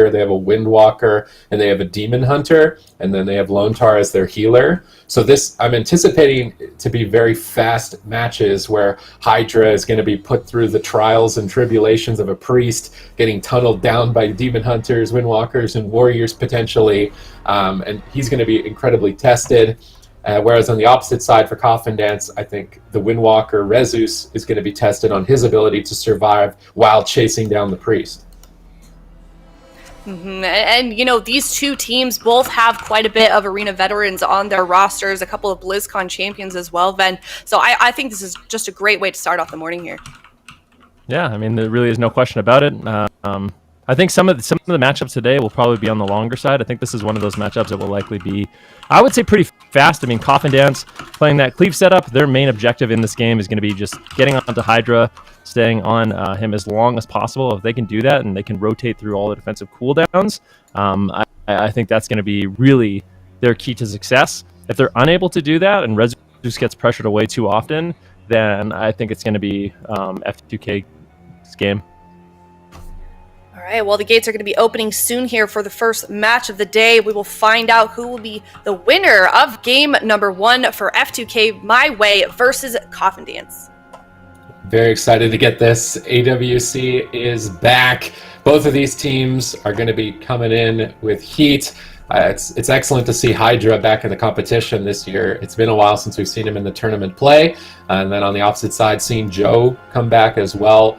they have a Windwalker, and they have a Demon Hunter, and then they have Lontar as their healer. So this, I'm anticipating to be very fast matches where Hydra is going to be put through the trials and tribulations of a priest, getting tunneled down by Demon Hunters, Windwalkers, and Warriors potentially, and he's going to be incredibly tested. Whereas on the opposite side for Coffin Dance, I think the Windwalker Rezus is going to be tested on his ability to survive while chasing down the priest. And, you know, these two teams both have quite a bit of arena veterans on their rosters, a couple of BlizzCon champions as well, Ben. So I think this is just a great way to start off the morning here. Yeah, I mean, there really is no question about it. I think some of the matchups today will probably be on the longer side. I think this is one of those matchups that will likely be, I would say, pretty fast. I mean, Coffin Dance playing that cleave setup, their main objective in this game is going to be just getting onto Hydra, staying on him as long as possible. If they can do that and they can rotate through all the defensive cooldowns, I think that's going to be really their key to success. If they're unable to do that and Rezus gets pressured away too often, then I think it's going to be F2K's game. All right, well, the gates are going to be opening soon here for the first match of the day. We will find out who will be the winner of game number 1 for F2K MyWay versus Coffin Dance. Very excited to get this. AWC is back. Both of these teams are going to be coming in with heat. It's excellent to see Hydra back in the competition this year. It's been a while since we've seen him in the tournament play. And then on the opposite side, seeing Joe come back as well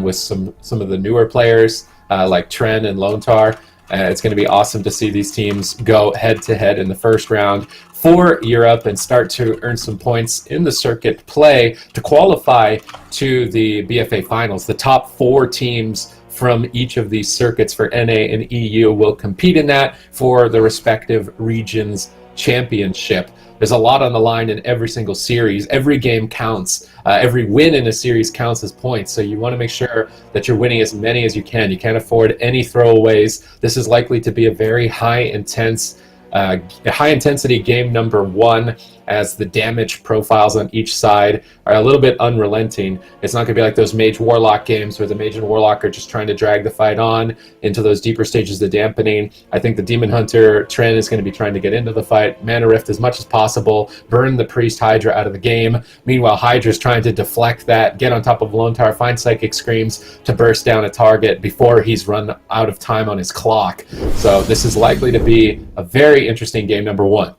with some of the newer players like Tren and Lontar. It's going to be awesome to see these teams go head-to-head in the first round for Europe and start to earn some points in the circuit play to qualify to the BFA finals. The top 4 teams from each of these circuits for NA and EU will compete in that for the respective regions championship. There's a lot on the line in every single series. Every game counts. Every win in a series counts as points. So you want to make sure that you're winning as many as you can. You can't afford any throwaways. This is likely to be a very high-intensity game number 1, as the damage profiles on each side are a little bit unrelenting. It's not going to be like those Mage Warlock games where the Mage and Warlock are just trying to drag the fight on into those deeper stages of dampening. I think the Demon Hunter Tren is going to be trying to get into the fight, Mana Rift as much as possible, burn the Priest Hydra out of the game. Meanwhile, Hydra's trying to deflect that, get on top of Lontar, find Psychic Screams to burst down a target before he's run out of time on his clock. So this is likely to be a very interesting game number 1.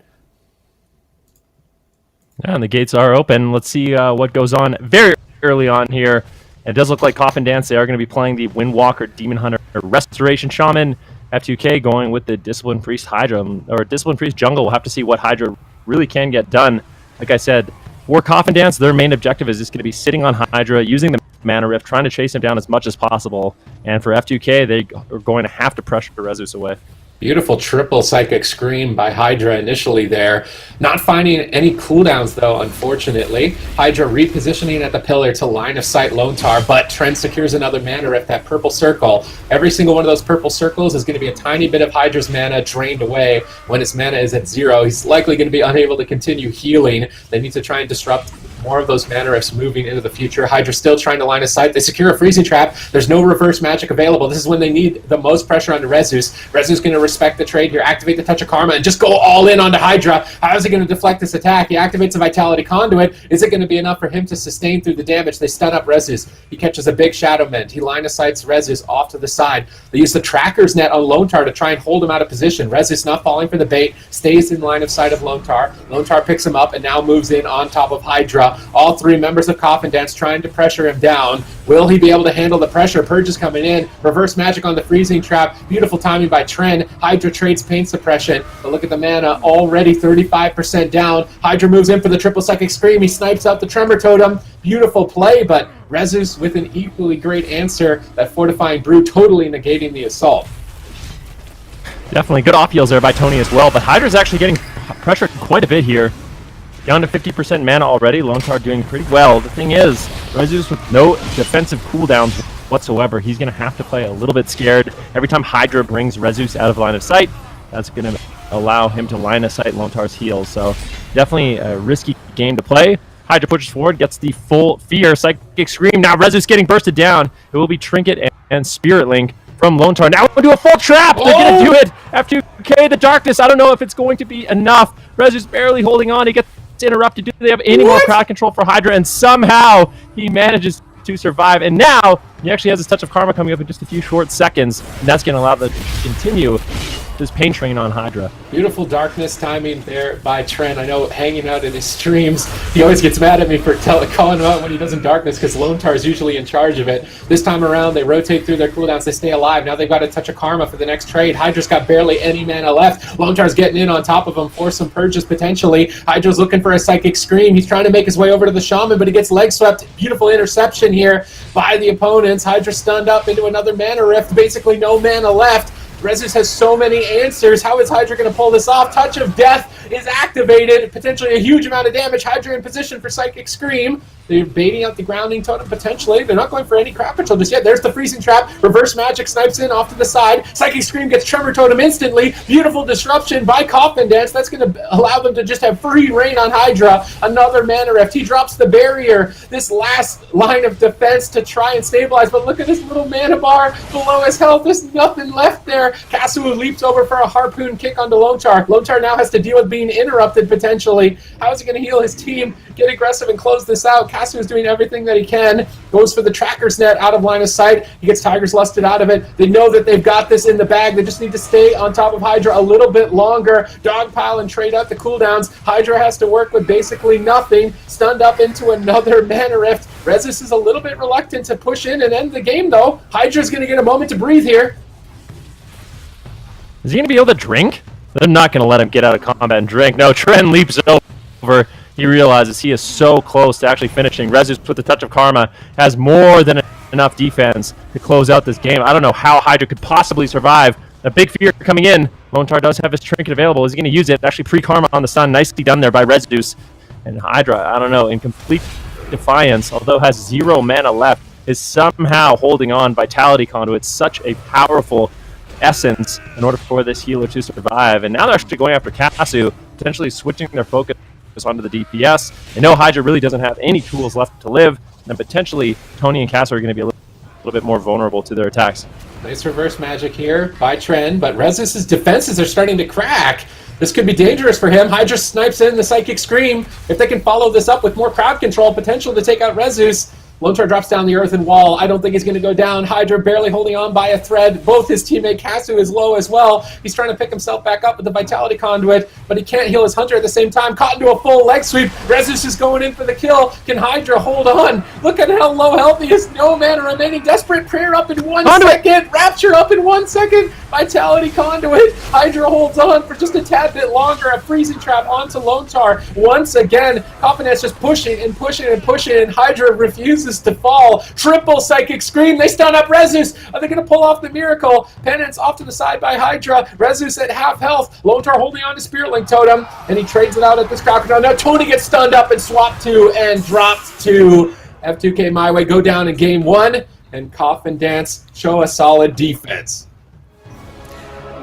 Yeah, and the gates are open. Let's see what goes on very early on here. It does look like Coffin Dance, they are going to be playing the Windwalker, Demon Hunter, Restoration Shaman. F2K going with the Discipline Priest Hydra, or Discipline Priest Jungle. We'll have to see what Hydra really can get done. Like I said, for Coffin Dance, their main objective is just going to be sitting on Hydra, using the Mana Rift, trying to chase him down as much as possible. And for F2K, they are going to have to pressure Rezus away. Beautiful triple Psychic Scream by Hydra initially there. Not finding any cooldowns though, unfortunately. Hydra repositioning at the pillar to line of sight Lontar, but Trent secures another Mana Rift, that purple circle. Every single one of those purple circles is going to be a tiny bit of Hydra's mana drained away. When his mana is at 0, he's likely going to be unable to continue healing. They need to try and disrupt more of those Mana Rifts moving into the future. Hydra still trying to line of sight. They secure a freezing trap. There's no reverse magic available. This is when they need the most pressure onto Rezus. Rezus going to respect the trade here, activate the Touch of Karma, and just go all in onto Hydra. How is he going to deflect this attack? He activates a Vitality Conduit. Is it going to be enough for him to sustain through the damage? They stun up Rezus. He catches a big Shadow Mend. He line of sights Rezus off to the side. They use the Tracker's Net on Lontar to try and hold him out of position. Rezus not falling for the bait, stays in line of sight of Lontar. Lontar picks him up and now moves in on top of Hydra. All 3 members of Coffin Dance trying to pressure him down. Will he be able to handle the pressure? Purge is coming in. Reverse magic on the freezing trap. Beautiful timing by Tren. Hydra trades pain suppression. But look at the mana, already 35% down. Hydra moves in for the triple Psychic Scream. He snipes out the Tremor Totem. Beautiful play, but Rezus with an equally great answer. That Fortifying Brew totally negating the assault. Definitely good off heals there by Tony as well, but Hydra's actually getting pressured quite a bit here. Down to 50% mana already. Lontar doing pretty well. The thing is, Rezus with no defensive cooldowns whatsoever. He's going to have to play a little bit scared. Every time Hydra brings Rezus out of line of sight, that's going to allow him to line of sight Lontar's heals. So definitely a risky game to play. Hydra pushes forward, gets the full Fear Psychic Scream. Now Rezus getting bursted down. It will be Trinket and Spirit Link from Lone Tar. Now we'll do a full trap. They're going to do it. F2K, the darkness. I don't know if it's going to be enough. Rezu's barely holding on. He gets interrupted. Do they have any more crowd control for Hydra? And somehow he manages to survive. And now he actually has his touch of karma coming up in just a few short seconds. And that's going to allow them to continue this pain train on Hydra. Beautiful darkness timing there by Trent. I know hanging out in his streams, he always gets mad at me for calling him out when he does in darkness because Lone Tar is usually in charge of it. This time around, they rotate through their cooldowns. They stay alive. Now they've got a touch of karma for the next trade. Hydra's got barely any mana left. Lone Tar's getting in on top of him for some purges potentially. Hydra's looking for a psychic scream. He's trying to make his way over to the shaman, but he gets leg swept. Beautiful interception here by the opponents. Hydra stunned up into another mana rift. Basically no mana left. Rezus has so many answers. How is Hydra going to pull this off? Touch of Death is activated. Potentially a huge amount of damage. Hydra in position for Psychic Scream. They're baiting out the grounding totem potentially. They're not going for any crowd control just yet. There's the freezing trap. Reverse magic snipes in off to the side. Psychic Scream gets tremor totem instantly. Beautiful disruption by Coffin Dance. That's going to allow them to just have free reign on Hydra. Another mana rift. He drops the barrier. This last line of defense to try and stabilize. But look at this little mana bar below his health. There's nothing left there. Kasu leaps over for a harpoon kick onto Lone Tar. Lone Tar now has to deal with being interrupted potentially. How is he going to heal his team? Get aggressive and close this out. Kasu is doing everything that he can. Goes for the tracker's net out of line of sight. He gets Tiger's Lusted out of it. They know that they've got this in the bag. They just need to stay on top of Hydra a little bit longer. Dogpile and trade out the cooldowns. Hydra has to work with basically nothing. Stunned up into another mana rift. Rezus is a little bit reluctant to push in and end the game though. Hydra's going to get a moment to breathe here. Is he going to be able to drink? They're not going to let him get out of combat and drink. No, Trent leaps over. He realizes he is so close to actually finishing. Rezus with the touch of karma has more than enough defense to close out this game. I don't know how Hydra could possibly survive. A big fear coming in. Lone Tar does have his trinket available. Is he going to use it? Actually pre-karma on the stun. Nicely done there by Rezus. And Hydra, I don't know, in complete defiance, although has 0 mana left, is somehow holding on. Vitality Conduit, such a powerful essence in order for this healer to survive. And now they're actually going after Kasu, potentially switching their focus onto the DPS. They know Hydra really doesn't have any tools left to live, and potentially Tony and Kasu are going to be a little bit more vulnerable to their attacks. Nice reverse magic here by Tren, but Rezus' defenses are starting to crack. This could be dangerous for him. Hydra snipes in the Psychic Scream. If they can follow this up with more crowd control, potential to take out Rezus. Lone Tar drops down the earthen wall. I don't think he's going to go down. Hydra barely holding on by a thread. Both his teammate Kasu is low as well. He's trying to pick himself back up with the Vitality Conduit, but he can't heal his Hunter at the same time. Caught into a full leg sweep. Rezus is going in for the kill. Can Hydra hold on? Look at how low health he is. No mana remaining. Desperate Prayer up in 1 second. Rapture up in 1 second. Vitality Conduit. Hydra holds on for just a tad bit longer. A freezing trap onto Lone Tar. Once again, Coffin is just pushing and pushing and pushing, and Hydra refuses to fall. Triple Psychic Scream. They stun up Rezus. Are they going to pull off the miracle? Penance off to the side by Hydra. Rezus at half health. Lone Tar holding on to Spirit Link Totem, and he trades it out at this crocodile. Now Tony gets stunned up and swapped to and dropped to. F2K MyWay go down in game 1, and Coffin Dance show a solid defense.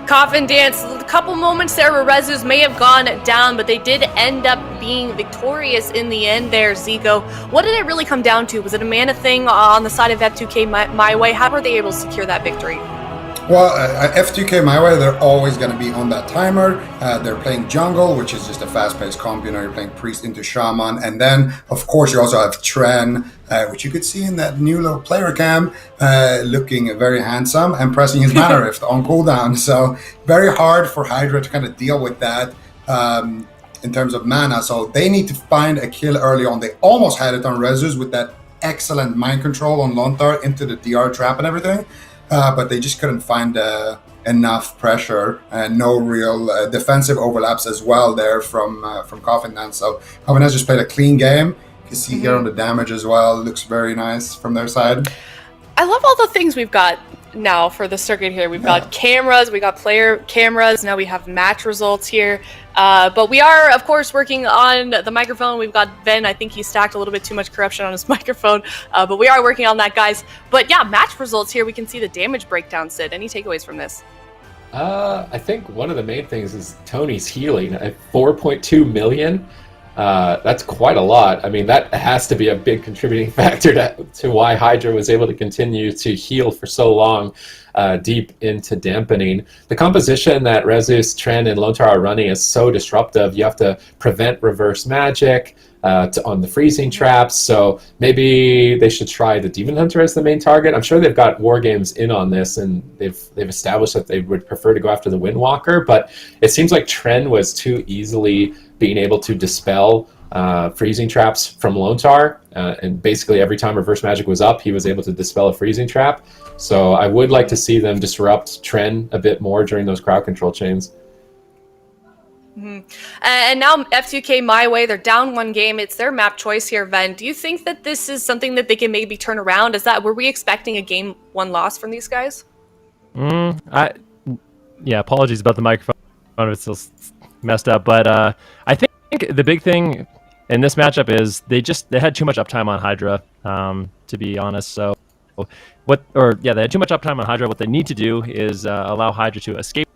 Coffin Dance, a couple moments there where Rezus may have gone down, but they did end up being victorious in the end there, Zico. What did it really come down to? Was it a mana thing on the side of F2K MyWay? How were they able to secure that victory? Well, F2K MyWay, they're always going to be on that timer. They're playing jungle, which is just a fast-paced comp. You know, you're playing priest into shaman. And then, of course, you also have Tren, which you could see in that new little player cam, looking very handsome and pressing his mana rift on cooldown. So very hard for Hydra to kind of deal with that in terms of mana. So they need to find a kill early on. They almost had it on Rezus with that excellent mind control on Lone Tar into the DR trap and everything. But they just couldn't find enough pressure and no real defensive overlaps as well there from Coffin Dance. So Coffin Dance just played a clean game. You can see here on the damage as well. Looks very nice from their side. I love all the things we've got now for the circuit here. We've got cameras, we got player cameras, now we have match results here. But we are, of course, working on the microphone. We've got Ben. I think he stacked a little bit too much corruption on his microphone. But we are working on that, guys. But yeah, match results here. We can see the damage breakdown, Sid. Any takeaways from this? I think one of the main things is Tony's healing at 4.2 million. That's quite a lot. I mean, that has to be a big contributing factor to why Hydra was able to continue to heal for so long, deep into dampening. The composition that Rezus, Tren, and Lontar are running is so disruptive. You have to prevent reverse magic on the freezing traps, so maybe they should try the Demon Hunter as the main target. I'm sure they've got war games in on this, and they've established that they would prefer to go after the Windwalker, but it seems like Tren was too easily being able to dispel freezing traps from Lontar, and basically every time reverse magic was up, he was able to dispel a freezing trap. So I would like to see them disrupt Tren a bit more during those crowd control chains. And now F2K MyWay, they're down one game. It's their map choice here, Ven. Do you think that this is something that they can maybe turn around? Were we expecting a game 1 loss from these guys? Yeah, apologies about the microphone. It's still messed up, but I think the big thing in this matchup is they had too much uptime on Hydra, to be honest. So they had too much uptime on Hydra. What they need to do is allow Hydra to escape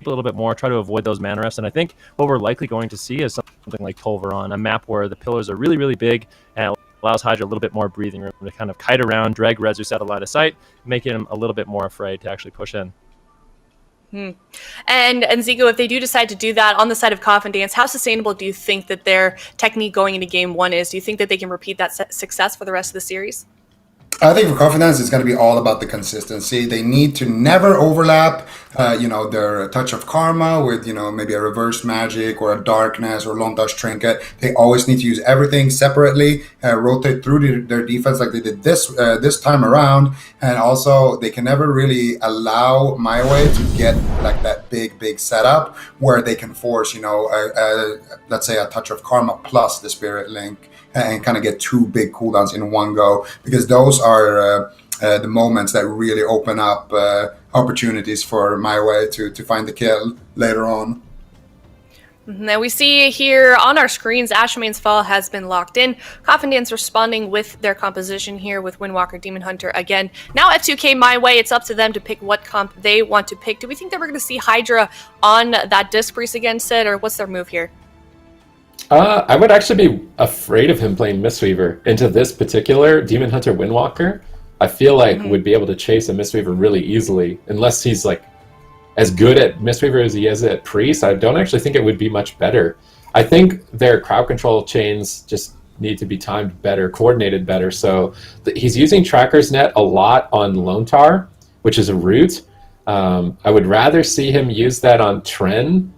a little bit more, try to avoid those mana rifts, and I think what we're likely going to see is something like Tolveron, a map where the pillars are really, really big and it allows Hydra a little bit more breathing room to kind of kite around, drag Rezus out of line of sight, making him a little bit more afraid to actually push in. And Zico, if they do decide to do that on the side of Coffin Dance, how sustainable do you think that their technique going into game 1 is? Do you think that they can repeat that success for the rest of the series? I think for Coffin Dance, it's going to be all about the consistency. They need to never overlap, their touch of karma with, maybe a reverse magic or a darkness or long touch trinket. They always need to use everything separately, rotate through their defense like they did this time around. And also, they can never really allow MyWay to get like that big setup where they can force, let's say a touch of karma plus the spirit link, and kind of get 2 big cooldowns in one go, because those are the moments that really open up opportunities for MyWay to find the kill later on. Now we see here on our screens, Ashmane's Fall has been locked in. Coffin Dance responding with their composition here with Windwalker, Demon Hunter again. Now F2K MyWay, it's up to them to pick what comp they want to pick. Do we think that we're going to see Hydra on that Disc Priest again, Sid, or what's their move here? I would actually be afraid of him playing Mistweaver into this particular Demon Hunter Windwalker. I feel like would be able to chase a Mistweaver really easily, unless he's like as good at Mistweaver as he is at Priest. I don't actually think it would be much better. I think their crowd control chains just need to be timed better, coordinated better. So he's using Tracker's Net a lot on Lontar, which is a root. I would rather see him use that on Tren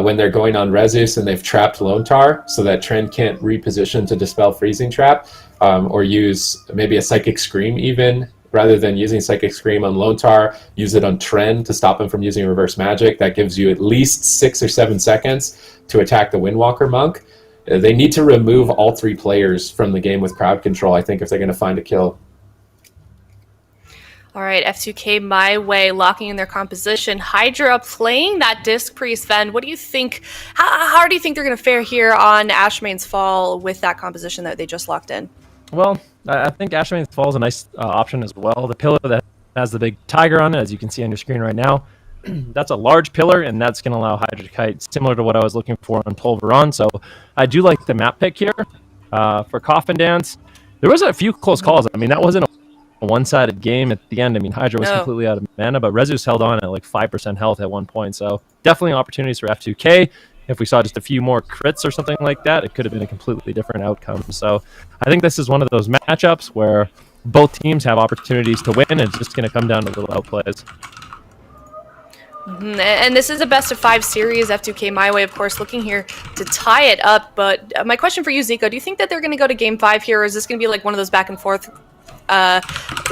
when they're going on Rezus and they've trapped Lontar, so that Tren can't reposition to dispel freezing trap, or use maybe a Psychic Scream even, rather than using Psychic Scream on Lontar, use it on Tren to stop him from using reverse magic. That gives you at least 6 or 7 seconds to attack the Windwalker Monk. They need to remove all 3 players from the game with crowd control, I think, if they're going to find a kill. All right, F2K MyWay locking in their composition. Hydra playing that Disc Priest, then. What do you think? How do you think they're going to fare here on Ashmane's Fall with that composition that they just locked in? Well, I think Ashmane's Fall is a nice option as well. The pillar that has the big tiger on it, as you can see on your screen right now, that's a large pillar, and that's going to allow Hydra to kite, similar to what I was looking for on Tolveron. So I do like the map pick here. For Coffin Dance, there was a few close calls. I mean, that wasn't a one-sided game at the end. I mean, Hydra was completely out of mana, but Rezus held on at like 5% health at one point. So definitely opportunities for F2K. If we saw just a few more crits or something like that, it could have been a completely different outcome. So I think this is one of those matchups where both teams have opportunities to win, and it's just going to come down to little outplays. And this is a best-of-5 series. F2K MyWay, of course, looking here to tie it up. But my question for you, Zico, do you think that they're going to go to Game 5 here, or is this going to be like one of those back-and-forth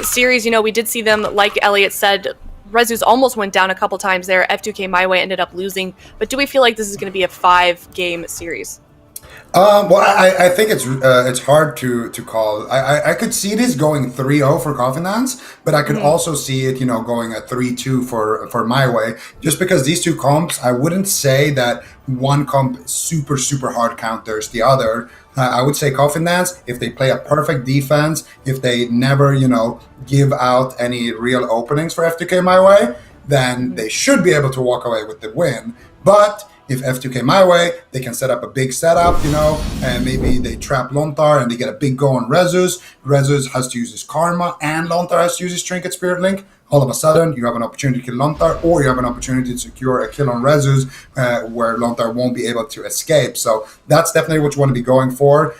series? We did see them, like Elliot said, Rezus almost went down a couple times there. F2K MyWay ended up losing. But do we feel like this is going to be a 5-game series? Well, I think it's hard to call. I could see this going 3-0 for Coffin Dance, but I could also see it, going a 3-2 for MyWay, just because these two comps, I wouldn't say that one comp super hard counters the other. I would say Coffin Dance, if they play a perfect defense, if they never, give out any real openings for F2K MyWay, then they should be able to walk away with the win. But if F2K MyWay, they can set up a big setup, and maybe they trap Lontar and they get a big go on Rezus. Rezus has to use his Karma and Lontar has to use his Trinket Spirit Link. All of a sudden, you have an opportunity to kill Lontar, or you have an opportunity to secure a kill on Rezus where Lontar won't be able to escape. So that's definitely what you want to be going for.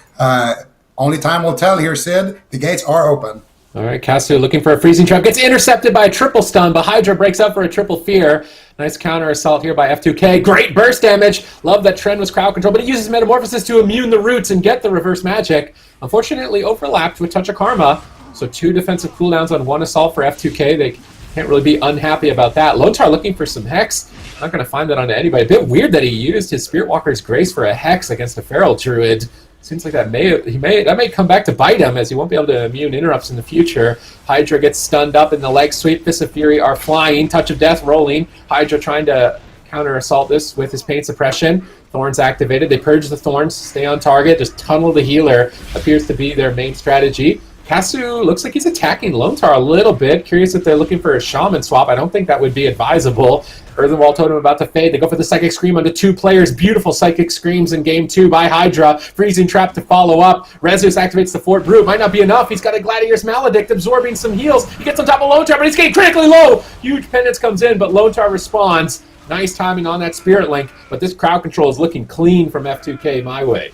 Only time will tell here, Sid. The gates are open. All right, Casu looking for a freezing trap. Gets intercepted by a triple stun, but Hydra breaks up for a triple fear. Nice counter assault here by F2K. Great burst damage. Love that Trend was crowd control, but he uses Metamorphosis to immune the roots and get the reverse magic. Unfortunately, overlapped with Touch of Karma. So 2 defensive cooldowns on 1 assault for F2K. They can't really be unhappy about that. Lontar looking for some Hex. Not going to find that onto anybody. A bit weird that he used his Spirit Walker's Grace for a Hex against a Feral Druid. Seems like that may come back to bite him, as he won't be able to immune interrupts in the future. Hydra gets stunned up in the leg sweep. Fists of Fury are flying. Touch of Death rolling. Hydra trying to counter assault this with his pain suppression. Thorns activated. They purge the Thorns, stay on target, just tunnel the healer. Appears to be their main strategy. Casu looks like he's attacking Lontar a little bit. Curious if they're looking for a Shaman swap. I don't think that would be advisable. Earthen Wall Totem about to fade. They go for the Psychic Scream onto 2 players. Beautiful Psychic Screams in game 2 by Hydra. Freezing Trap to follow up. Rezus activates the Fort Brute. Might not be enough. He's got a Gladiator's Maledict absorbing some heals. He gets on top of Lontar, but he's getting critically low. Huge penance comes in, but Lontar responds. Nice timing on that Spirit Link, but this crowd control is looking clean from F2K MyWay.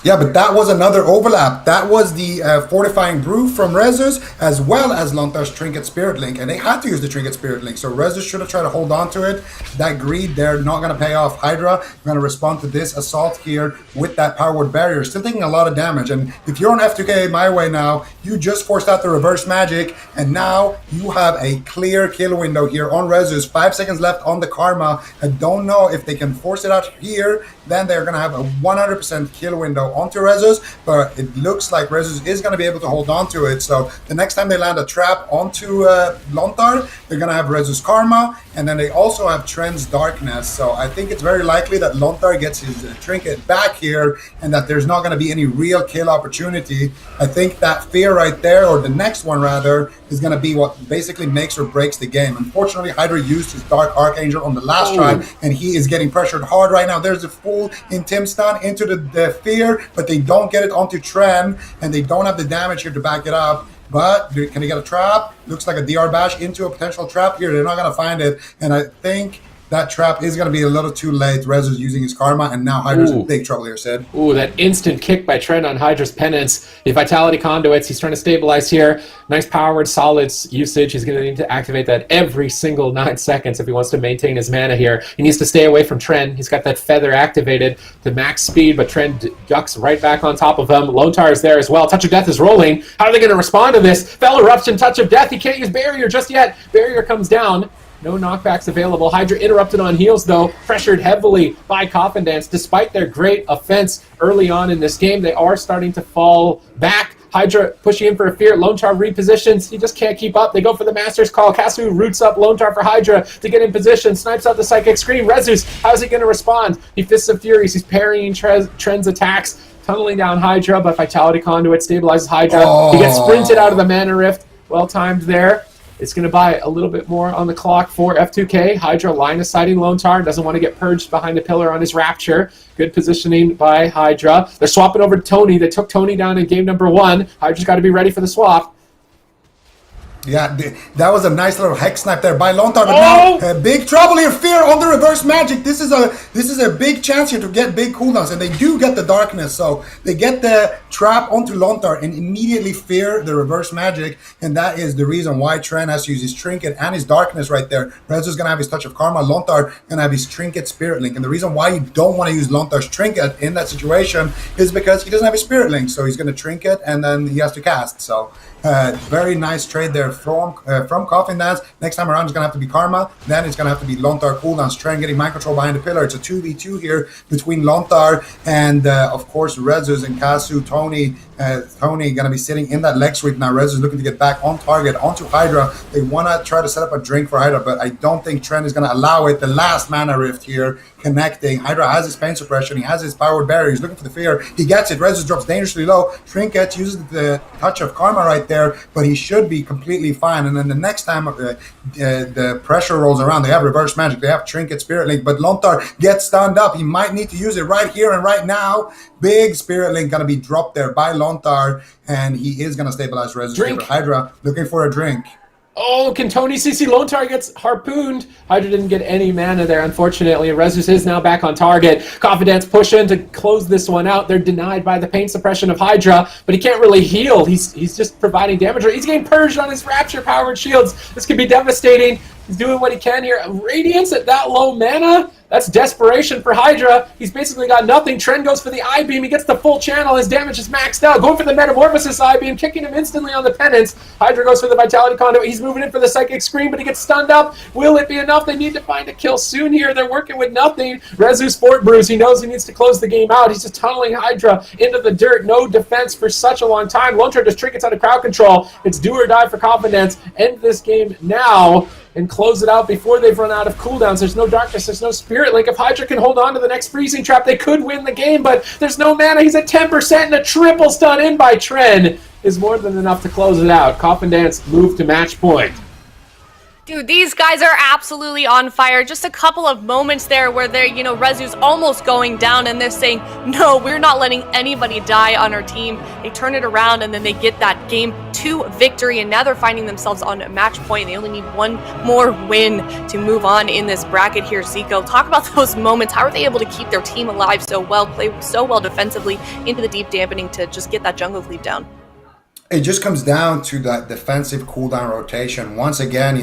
Yeah, but that was another overlap. That was the Fortifying Brew from Rezus, as well as Lontar's Trinket Spirit Link, and they had to use the Trinket Spirit Link, so Rezus should have tried to hold on to it. That greed, they're not going to pay off. Hydra going to respond to this assault here with that Power Word Barrier, still taking a lot of damage, and if you're on F2K MyWay now, you just forced out the reverse magic, and now you have a clear kill window here on Rezus. 5 seconds left on the Karma. I don't know if they can force it out here. Then they're going to have a 100% kill window onto Rezus, but it looks like Rezus is going to be able to hold on to it. So the next time they land a trap onto Lontar, they're going to have Rezus Karma, and then they also have Trend's Darkness. So I think it's very likely that Lontar gets his trinket back here, and that there's not going to be any real kill opportunity. I think that fear right there, or the next one rather, is going to be what basically makes or breaks the game. Unfortunately, Hydra used his Dark Archangel on the last try, and he is getting pressured hard right now. There's a full Intim stun into the fear, but they don't get it onto Trend, and they don't have the damage here to back it up. But can they get a trap? Looks like a DR bash into a potential trap here. They're not going to find it, and I think that trap is going to be a little too late. Rez is using his Karma, and now Hydra's in big trouble here, Sid. Ooh, that instant kick by Trent on Hydra's Penance. The Vitality Conduits, he's trying to stabilize here. Nice Power Word Solids usage. He's going to need to activate that every single 9 seconds if he wants to maintain his mana here. He needs to stay away from Trent. He's got that Feather activated to max speed, but Trent ducks right back on top of him. Lontar is there as well. Touch of Death is rolling. How are they going to respond to this? Fell Eruption, Touch of Death. He can't use Barrier just yet. Barrier comes down. No knockbacks available. Hydra interrupted on heals, though. Pressured heavily by Coffin Dance. Despite their great offense early on in this game, they are starting to fall back. Hydra pushing in for a fear. Lontar repositions. He just can't keep up. They go for the Master's Call. Casu roots up Lontar for Hydra to get in position. Snipes out the Psychic Scream. Rezus, how's he going to respond? He Fists of Furies. He's parrying Trend's attacks. Tunneling down Hydra, but Vitality Conduit stabilizes Hydra. He gets sprinted out of the Mana Rift. Well timed there. It's going to buy a little bit more on the clock for F2K. Hydra line of sighting Lontar. Doesn't want to get purged behind the pillar on his Rapture. Good positioning by Hydra. They're swapping over to Tony. They took Tony down in game number 1. Hydra's got to be ready for the swap. Yeah, that was a nice little hex snipe there by Lontar, but now big trouble here. Fear on the reverse magic. This is a big chance here to get big cooldowns, and they do get the darkness, so they get the trap onto Lontar and immediately fear the reverse magic, and that is the reason why Trent has to use his trinket and his darkness right there. Rez is gonna have his Touch of Karma. Lontar gonna have his trinket Spirit Link, and the reason why you don't want to use Lontar's trinket in that situation is because he doesn't have his Spirit Link, so he's gonna trinket and then he has to cast. So very nice trade there from Coffin Dance. Next time around, it's going to have to be Karma. Then it's going to have to be Lontar cooldowns. Trent getting mind control behind the pillar. It's a 2v2 here between Lontar and, of course, Rezus and Casu. Tony going to be sitting in that leg sweep now. Rezus looking to get back on target onto Hydra. They want to try to set up a drink for Hydra, but I don't think Trent is going to allow it. The last Mana Rift here. connecting. Hydra has his pain suppression. He has his powered barrier. He's looking for the fear. He gets it. Rezus drops dangerously low. Trinket uses the touch of karma right there, but he should be completely fine. And then the next time the pressure rolls around, they have reverse magic. They have Trinket Spirit Link, but Lontar gets stunned up. He might need to use it right here and right now. Big Spirit Link going to be dropped there by Lontar, and he is going to stabilize Rezus. Hydra looking for a drink. Oh, can Tony CC Lontar gets harpooned? Hydra didn't get any mana there, unfortunately. Rezus is now back on target. Confidence push in to close this one out. They're denied by the pain suppression of Hydra, but he can't really heal. He's just providing damage. He's getting purged on his Rapture-powered shields. This could be devastating. He's doing what he can here. Radiance at that low mana? That's desperation for Hydra. He's basically got nothing. Trend goes for the I-Beam. He gets the full channel. His damage is maxed out. Going for the Metamorphosis I-Beam, kicking him instantly on the penance. Hydra goes for the Vitality Conduit. He's moving in for the Psychic Scream, but he gets stunned up. Will it be enough? They need to find a kill soon here. They're working with nothing. Rezu Sport Bruise, he knows he needs to close the game out. He's just tunneling Hydra into the dirt. No defense for such a long time. Lontar just trinkets out of crowd control. It's do or die for Confidence. End this game now and close it out before they've run out of cooldowns. There's no darkness, there's no spirit link. If Hydra can hold on to the next freezing trap, they could win the game, but there's no mana. He's at 10% and a triple stun in by Tren is more than enough to close it out. Coffin Dance move to match point. Dude, these guys are absolutely on fire. Just a couple of moments there where they're, Rezu's almost going down and they're saying, no, we're not letting anybody die on our team. They turn it around and then they get that game 2 victory, and now they're finding themselves on match point. They only need one more win to move on in this bracket here. Zico, talk about those moments. How are they able to keep their team alive so well, play so well defensively into the deep dampening to just get that jungle cleave down? It just comes down to that defensive cooldown rotation. Once again,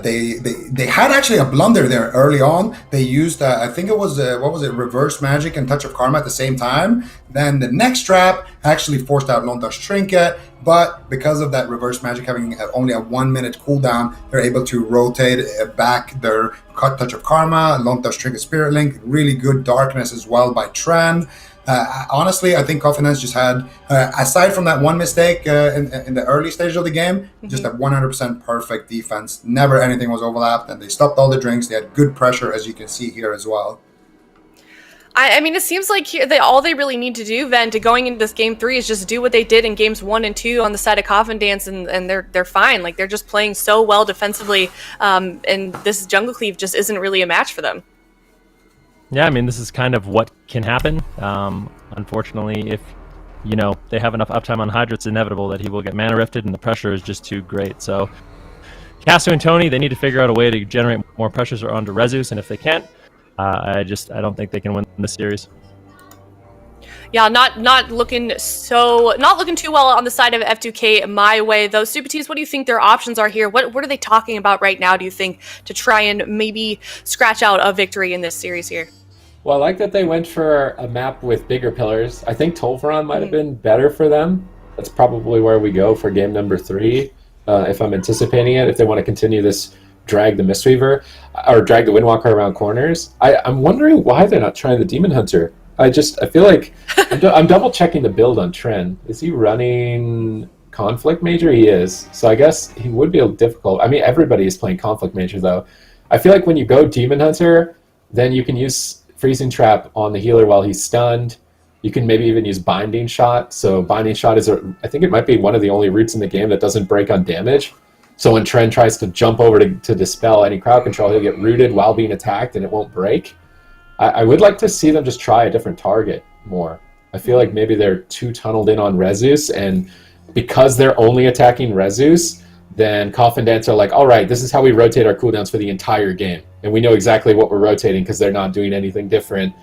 they had actually a blunder there early on. They used, I think it was, reverse magic and touch of karma at the same time. Then the next trap actually forced out Lontar's Trinket, but because of that reverse magic having only a 1 minute cooldown, they're able to rotate back their touch of karma, Lontar's Trinket Spirit Link, really good darkness as well by Tren. Honestly, I think Coffin has just had, aside from that one mistake in the early stage of the game, just a 100% perfect defense. Never anything was overlapped, and they stopped all the drinks. They had good pressure, as you can see here as well. I mean, it seems like all they really need to do then to going into this game 3 is just do what they did in games 1 and 2 on the side of Coffin Dance, and they're fine. Like, they're just playing so well defensively, and this jungle cleave just isn't really a match for them. Yeah, I mean, this is kind of what can happen. Unfortunately, if, they have enough uptime on Hydra, it's inevitable that he will get mana rifted, and the pressure is just too great. So, Casu and Tony, they need to figure out a way to generate more pressures onto Rezus, and if they can't, I don't think they can win this series. Yeah, not looking too well on the side of F2K MyWay. Those Super Teams, what do you think their options are here? What are they talking about right now, do you think, to try and maybe scratch out a victory in this series here? Well, I like that they went for a map with bigger pillars. I think Tolvaron might have been better for them. That's probably where we go for game number 3, if I'm anticipating it, if they want to continue this drag the Mistweaver, or drag the Windwalker around corners. I'm wondering why they're not trying the Demon Hunter. I feel like I'm double checking the build on Tren. Is he running Conflict Major? He is. So I guess he would be a little difficult. I mean, everybody is playing Conflict Major though. I feel like when you go Demon Hunter, then you can use Freezing Trap on the healer while he's stunned. You can maybe even use Binding Shot. So Binding Shot is, I think it might be one of the only routes in the game that doesn't break on damage. So when Tren tries to jump over to dispel any crowd control, he'll get rooted while being attacked and it won't break. I would like to see them just try a different target more. I feel like maybe they're too tunneled in on Rezus, and because they're only attacking Rezus, then Coffin Dance are like, all right, this is how we rotate our cooldowns for the entire game. And we know exactly what we're rotating because they're not doing anything different.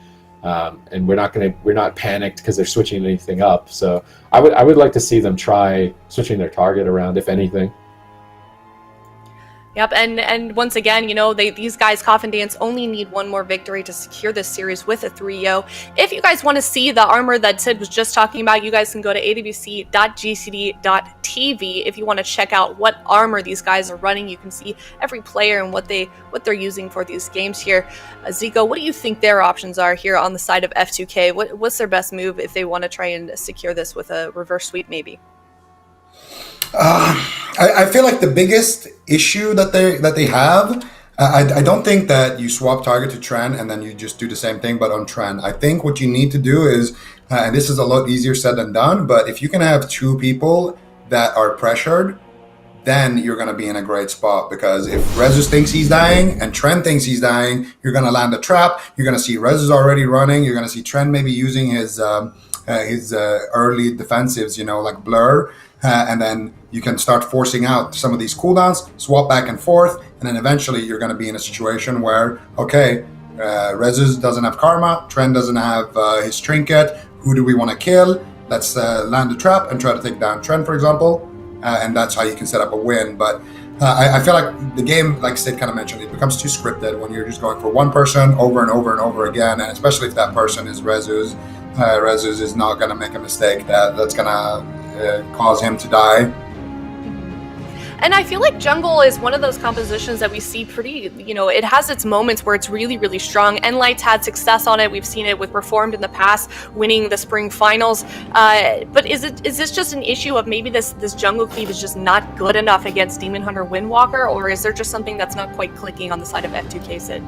And we're not panicked because they're switching anything up. So I would like to see them try switching their target around, if anything. Yep, and once again, these guys, Coffin Dance, only need one more victory to secure this series with a 3-0. If you guys want to see the armor that Sid was just talking about, you guys can go to awc.gcd.tv. If you want to check out what armor these guys are running, you can see every player and what they're using for these games here. Zico, what do you think their options are here on the side of F2K? What's their best move if they want to try and secure this with a reverse sweep, maybe? I feel like the biggest issue that they have I don't think that you swap target to Tren and then you just do the same thing, but on Tren. I think what you need to do is, and this is a lot easier said than done, but if you can have two people that are pressured, then you're going to be in a great spot, because if Rezus thinks he's dying and Tren thinks he's dying, you're going to land a trap. You're going to see Rezus already running. You're going to see Tren maybe using his early defensives, like Blur, and then you can start forcing out some of these cooldowns, swap back and forth, and then eventually you're going to be in a situation where, okay, Rezus doesn't have Karma, Tren doesn't have his Trinket. Who do we want to kill? Let's land a trap and try to take down Tren, for example. And that's how you can set up a win. But I feel like the game, like Sid kind of mentioned, it becomes too scripted when you're just going for one person over and over and over again. And especially if that person is Rezus. Rezus is not going to make a mistake that's going to cause him to die. And I feel like jungle is one of those compositions that we see pretty, it has its moments where it's really, really strong. Enlight's had success on it. We've seen it with Reformed in the past, winning the spring finals. But is this just an issue of maybe this jungle cleave is just not good enough against Demon Hunter Windwalker, or is there just something that's not quite clicking on the side of F2K, Sid?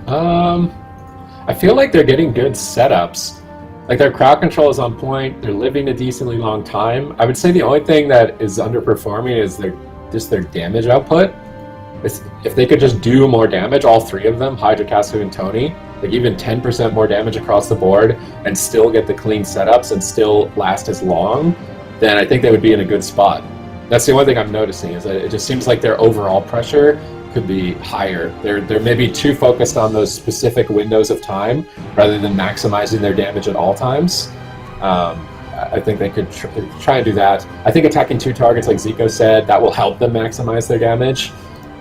I feel like they're getting good setups. Like, their crowd control is on point. They're living a decently long time. I would say the only thing that is underperforming is their damage output. If they could just do more damage, all three of them, Hydra, Kasu, and Tony, like even 10% more damage across the board and still get the clean setups and still last as long, then I think they would be in a good spot. That's the only thing I'm noticing, is that it just seems like their overall pressure could be higher. They're maybe too focused on those specific windows of time rather than maximizing their damage at all times. I think they could try and do that. I think attacking two targets, like Zico said, that will help them maximize their damage.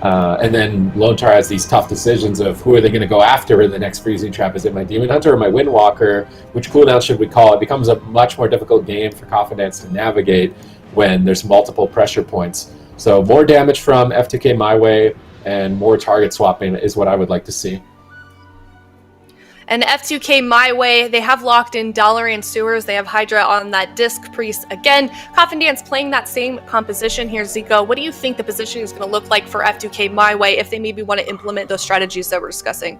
And then Lontar has these tough decisions of who are they going to go after in the next freezing trap. Is it my Demon Hunter or my Windwalker? Which cooldown should we call? It becomes a much more difficult game for Coffin to navigate when there's multiple pressure points. So more damage from F2K MyWay and more target swapping is what I would like to see. And F2K MyWay, they have locked in Dalaran Sewers. They have Hydra on that Disc Priest again. Coffin Dance playing that same composition here. Zico, what do you think the positioning is going to look like for F2K MyWay if they maybe want to implement those strategies that we're discussing?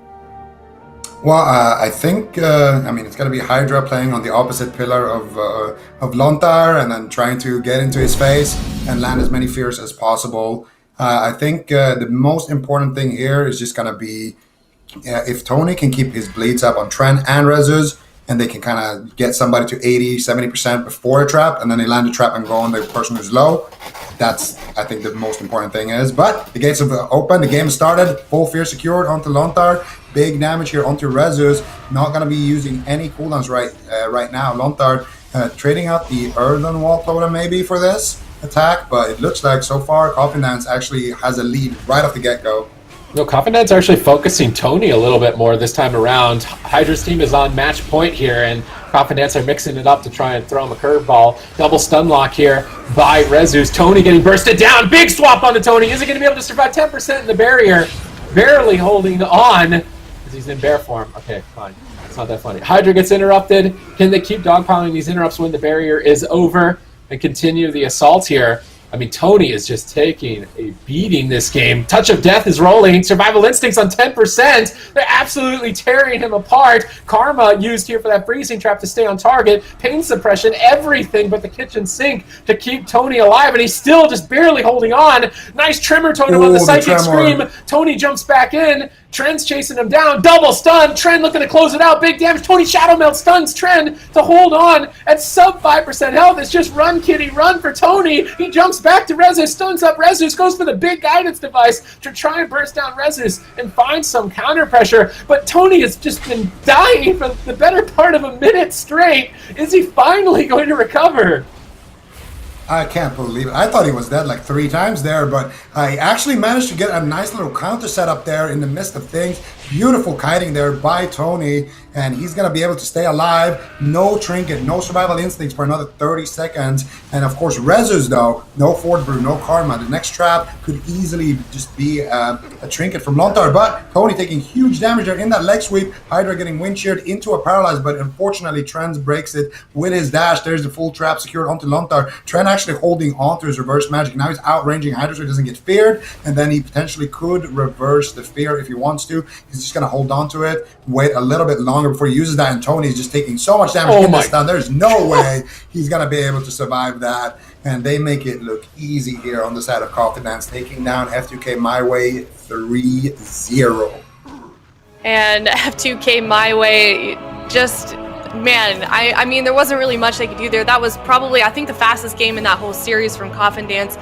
Well, I think, it's going to be Hydra playing on the opposite pillar of Lontar and then trying to get into his face and land as many fears as possible. I think the most important thing here is just going to be if Tony can keep his bleeds up on Tren and Rezus, and they can kind of get somebody to 80, 70% before a trap, and then they land a trap and go on the person who's low. That's, I think, the most important thing is. But the gates have opened, the game started, full fear secured onto Lontar, big damage here onto Rezus. Not going to be using any cooldowns right now. Lontar trading out the Earthen Wall Totem maybe for this attack, but it looks like so far Coffin Dance actually has a lead right off the get-go. No, Coffin Dad's actually focusing Tony a little bit more this time around. Hydra's team is on match point here, and Coffin Dance are mixing it up to try and throw him a curveball. Double stun lock here by Rezus. Tony getting bursted down. Big swap onto Tony. Is he going to be able to survive 10% in the barrier? Barely holding on because he's in bear form. Okay, fine. It's not that funny. Hydra gets interrupted. Can they keep dogpiling these interrupts when the barrier is over and continue the assault here? I mean, Tony is just taking a beating this game. Touch of Death is rolling. Survival Instincts on 10%. They're absolutely tearing him apart. Karma used here for that freezing trap to stay on target. Pain suppression, everything but the kitchen sink to keep Tony alive, and he's still just barely holding on. Nice Tremor Totem on the Psychic Scream. Tony jumps back in. Tren's chasing him down. Double stun. Tren looking to close it out. Big damage. Tony Shadow Melt stuns Tren to hold on at sub 5% health. It's just run, kitty, run for Tony. He jumps back to Rezus, stuns up Rezus, goes for the big guidance device to try and burst down Rezus and find some counter pressure. But Tony has just been dying for the better part of a minute straight. Is he finally going to recover? I can't believe it. I thought he was dead like 3 times there, but I actually managed to get a nice little counter set up there in the midst of things. Beautiful kiting there by Tony, and he's going to be able to stay alive. No trinket, no survival instincts for another 30 seconds. And of course, Rezus though, no Fort Brew, no Karma. The next trap could easily just be a trinket from Lontar, but Tony taking huge damage there in that leg sweep. Hydra getting wind sheared into a paralyze, but unfortunately Trent breaks it with his dash. There's the full trap secured onto Lontar. Trent actually holding on to his reverse magic. Now he's outranging Hydra so he doesn't get feared, and then he potentially could reverse the fear if he wants to. He's just going to hold on to it, wait a little bit longer before he uses that, and Tony's just taking so much damage in this stun. There's no way he's going to be able to survive that, and they make it look easy here on the side of Coffin, taking down F2K MyWay 3-0. And F2K MyWay just... Man, I mean, there wasn't really much they could do there. That was probably, I think, the fastest game in that whole series from Coffin Dance.